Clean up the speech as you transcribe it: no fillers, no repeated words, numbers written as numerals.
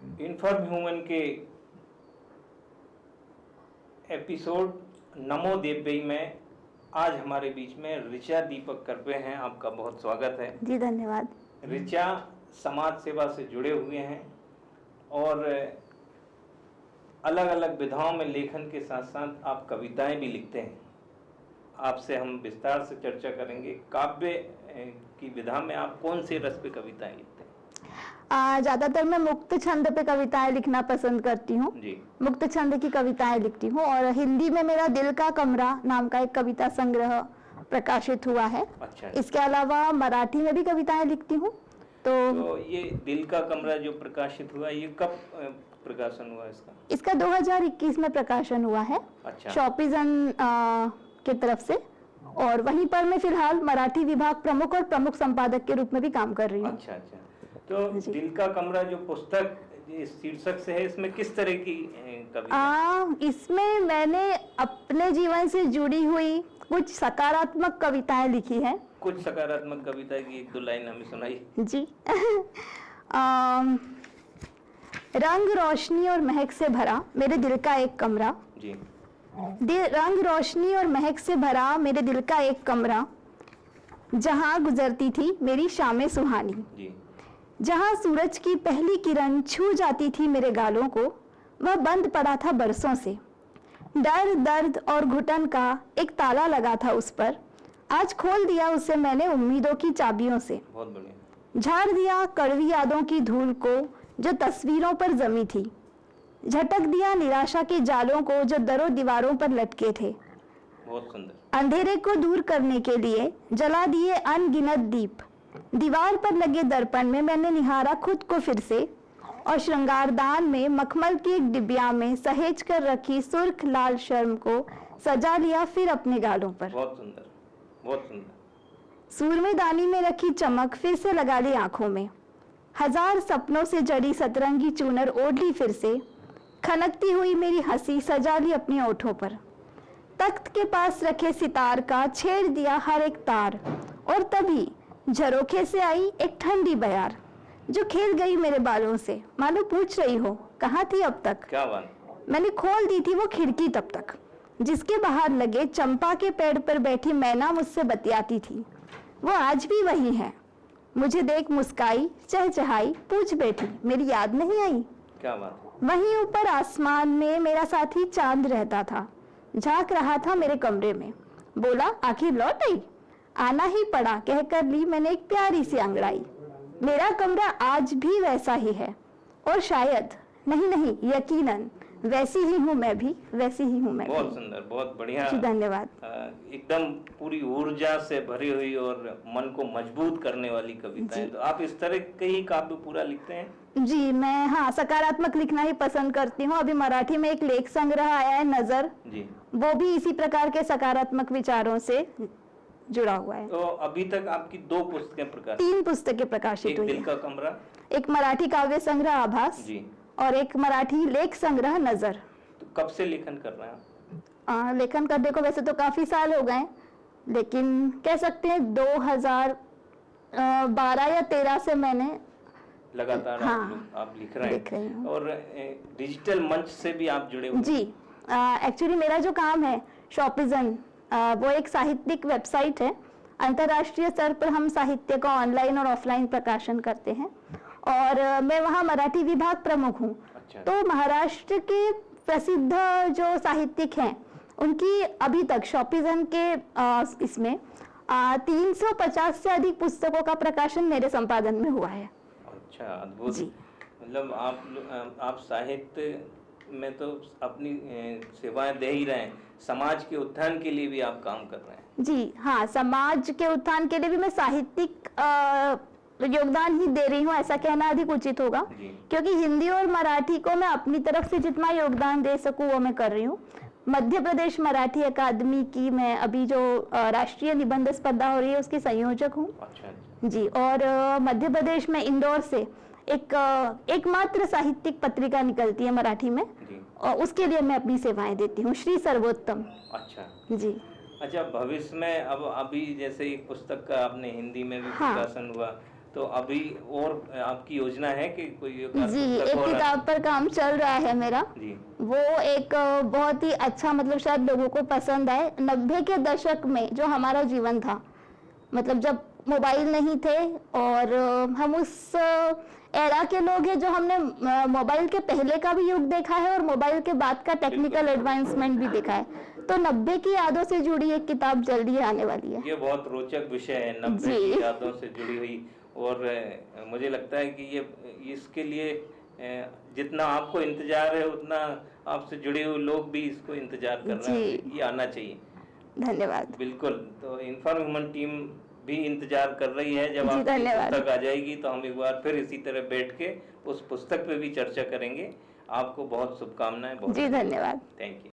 Inform human के episode नमो देवई में आज हमारे बीच में ऋचा दीपक करपे हैं। आपका बहुत स्वागत है जी, धन्यवाद। ऋचा समाज सेवा से जुड़े हुए हैं और अलग अलग विधाओं में लेखन के साथ साथ आप कविताएं भी लिखते हैं। आपसे हम विस्तार से चर्चा करेंगे। काव्य की विधा में आप कौन से रस पे कविताएं लिखते हैं? ज्यादातर मैं मुक्त छंद पे कविताएं लिखना पसंद करती हूँ। मुक्त छंद की कविताएं लिखती हूँ और हिंदी में मेरा दिल का कमरा नाम का एक कविता संग्रह प्रकाशित हुआ है। अच्छा। इसके अलावा मराठी में भी कविताएं लिखती हूँ। तो ये दिल का कमरा जो प्रकाशित हुआ, ये कब प्रकाशन हुआ इसका 2021 में प्रकाशन हुआ है। अच्छा। शॉपिजन की तरफ से, और वहीं पर मैं फिलहाल मराठी विभाग प्रमुख और प्रमुख संपादक के रूप में भी काम कर रही हूँ। अच्छा अच्छा। तो दिल का कमरा जो पुस्तक इस शीर्षक से है, इसमें किस तरह की कविता? इसमें मैंने अपने जीवन से जुड़ी हुई कुछ सकारात्मक कविताएं लिखी हैं। कुछ सकारात्मक कविता की एक दो लाइन हमें सुनाइए। जी। रंग रोशनी और महक से भरा मेरे दिल का एक कमरा। जी। रंग रोशनी और महक से भरा मेरे दिल का एक कमरा, जहां गुजरती थी मेरी शामें सुहानी। जी। जहां सूरज की पहली किरण छू जाती थी मेरे गालों को, वह बंद पड़ा था बरसों से। डर, दर्द और घुटन का एक ताला लगा था उस पर। आज खोल दिया उसे मैंने उम्मीदों की चाबियों से। बहुत बढ़िया। झाड़ दिया कड़वी यादों की धूल को जो तस्वीरों पर जमी थी। झटक दिया निराशा के जालों को जो दरों दीवारों पर लटके थे। बहुत सुंदर। अंधेरे को दूर करने के लिए जला दिए अनगिनत दीप। दीवार पर लगे दर्पण में मैंने निहारा खुद को फिर से, और श्रृंगारदान में मखमल की एक डिबिया में सहेज कर रखी सुर्ख लाल शर्म को सजा लिया फिर अपने गालों पर। बहुत सुंदर, बहुत सुंदर। सूरमेदानी में रखी चमक फिर से लगा ली आंखों में। हजार सपनों से जड़ी सतरंगी चूनर ओढ़ ली फिर से। खनकती हुई मेरी हंसी सजा ली अपने ओठों पर। तख्त के पास रखे सितार का छेड़ दिया हर एक तार, और तभी झरोखे से आई एक ठंडी बयार जो खेल गई मेरे बालों से। मानो पूछ रही हो कहाँ थी अब तक। क्या बात। मैंने खोल दी थी वो खिड़की तब तक, जिसके बाहर लगे चंपा के पेड़ पर बैठी मैना मुझसे बतियाती थी। वो आज भी वही है। मुझे देख मुस्काई, चहचहाई, पूछ बैठी मेरी याद नहीं आई। क्या बात। वहीं ऊपर आसमान में मेरा साथी चांद रहता था, झांक रहा था मेरे कमरे में। बोला आखिर लौट आई। आना ही पड़ा, कहकर ली मैंने एक प्यारी सी अंगड़ाई। मेरा कमरा आज भी वैसा ही है, और शायद नहीं यकीनन वैसी ही हूँ मैं भी, वैसी ही हूँ मैं भी। बहुत सुंदर, बहुत बढ़िया। जी, धन्यवाद। एकदम पूरी ऊर्जा से भरी हुई और मन को मजबूत करने वाली कविता है। तो आप इस तरह के ही काव्य पूरा लिखते हैं? जी, मैं सकारात्मक लिखना ही पसंद करती हूँ। अभी मराठी में एक लेख संग्रह आया है नजर। जी। वो भी इसी प्रकार के सकारात्मक विचारों से जुड़ा हुआ है। तो अभी तक आपकी 2 पुस्तकें प्रकाशित? 3 पुस्तकें प्रकाशित हुई हैं। दिल का कमरा, एक मराठी काव्य संग्रह आभास जी, और एक मराठी लेख संग्रह नजर। तो कब से लेखन कर रहे हैं? लेखन करने को वैसे तो काफी साल हो गए, लेकिन कह सकते हैं 2012 या 13 से मैंने लगातार आप लिख रहे हैं। और डिजिटल मंच से भी आप जुड़े हुए? जी, एक्चुअली मेरा जो काम है शॉपिजन, वो एक साहित्यिक वेबसाइट है। अंतर्राष्ट्रीय स्तर पर हम साहित्य का ऑनलाइन और ऑफलाइन प्रकाशन करते हैं, और मैं वहाँ मराठी विभाग प्रमुख हूँ। अच्छा। तो महाराष्ट्र के प्रसिद्ध जो साहित्यिक हैं उनकी अभी तक शॉपिजन के इसमें 350 से अधिक पुस्तकों का प्रकाशन मेरे संपादन में हुआ है। अच्छा, अद्भुत। मतलब आप साहित्य में तो अपनी सेवाएं दे ही रहे हैं, समाज के उत्थान के लिए भी आप काम कर रहे हैं। जी हाँ, समाज के उत्थान के लिए भी मैं साहित्यिक योगदान ही दे रही हूँ, ऐसा कहना अधिक उचित होगा, क्योंकि हिंदी और मराठी को मैं अपनी तरफ से जितना योगदान दे सकूँ वो मैं कर रही हूँ। मध्य प्रदेश मराठी अकादमी की मैं अभी जो राष्ट्रीय निबंध स्पर्धा हो रही है उसकी संयोजक हूँ। अच्छा। जी, और मध्य प्रदेश में इंदौर से एकमात्र साहित्यिक पत्रिका निकलती है मराठी में, और उसके लिए मैं अपनी सेवाएं देती हूँ, श्री सर्वोत्तम। अच्छा जी। अच्छा, भविष्य में अब अभी जैसे एक पुस्तक का आपने हिंदी में भी प्रकाशन हुआ, तो अभी और आपकी योजना है कि कोई जी, पुस्तक एक और? किताब पर काम चल रहा है मेरा। जी। वो एक बहुत ही अच्छा, मतलब शायद लोगों को पसंद आए। 90 के दशक में जो हमारा जीवन था, मतलब जब मोबाइल नहीं थे, और हम उस एरा के लोग हैं जो हमने मोबाइल के पहले का भी युग देखा है और मोबाइल के बाद का टेक्निकल एडवांसमेंट भी देखा है। तो 90 की यादों से जुड़ी एक किताब जल्दी आने वाली है। ये बहुत रोचक विषय है, 90 जी। की यादों से जुड़ी हुई। और मुझे लगता है कि ये इसके लिए जितना आपको इंतजार है उतना आपसे जुड़े हुए लोग भी इसको इंतजार कर रहे हैं, जी। ये आना चाहिए। धन्यवाद। बिल्कुल, तो इन्फॉर्म ह्यूमन टीम भी इंतजार कर रही है जब जी, आपकी धन्यवाद। पुस्तक आ जाएगी तो हम एक बार फिर इसी तरह बैठ के उस पुस्तक पे भी चर्चा करेंगे। आपको बहुत शुभकामनाएं। बहुत जी, धन्यवाद। Thank you.